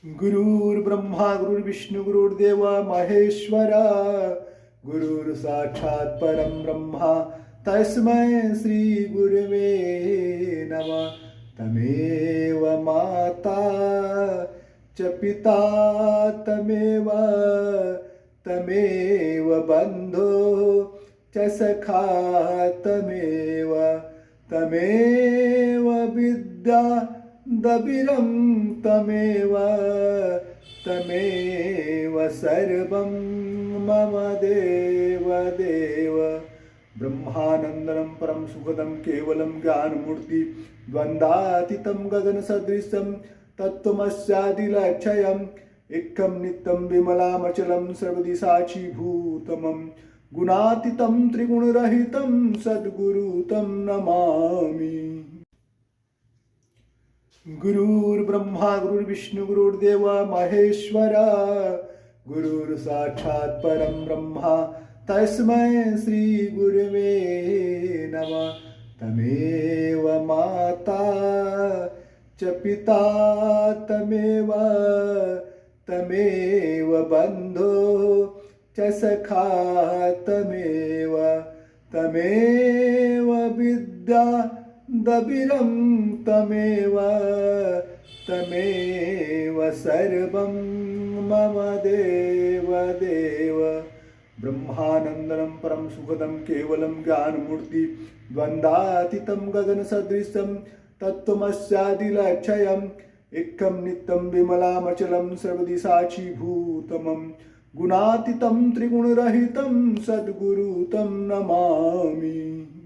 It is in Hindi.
गुरुर्ब्रह्मा गुरुर्विष्णू गुरुर्देव महेश्वरा गुरुर साक्षात परम ब्रह्मा तस्मै श्री गुरुवे नमः। तमेव माता च पिता तमेव तमेव बंधो च सखा तमेव तमेव विद्या दबिरं तमेव तमेव सर्वं मम देव देव। ब्रह्मानन्दं परं सुखदं केवलं ज्ञानमूर्ति द्वन्द्वातीतं गगनसदृशं तत्त्वमस्यादिलक्षयम् एकं नित्यं विमलामचलं सर्वदिशाचीभूतमं गुणातीतं त्रिगुणरहितं सद्गुरुं नमामि। गुरुर्ब्रह्मा गुरुर्विष्णू गुरुर्देव महेश्वरा गुरुर साक्षात परम ब्रह्मा तस्मै श्री गुरुवे नमः। तमेव माता च पिता तमेव तमेव बंधो च सखा तमेव तमेव विद्या दबिरं तमेव तमेव सर्वं मम देव देव। ब्रह्मानन्दं परं सुखदं केवलं ज्ञानमूर्ति द्वन्द्वातीतं गगनसदृशं तत्त्वमस्यादिलक्षयम् एकं नित्यं विमलामचलं सर्वदिशाचीभूतमं गुणातीतं त्रिगुणरहितं सद्गुरुं नमामि।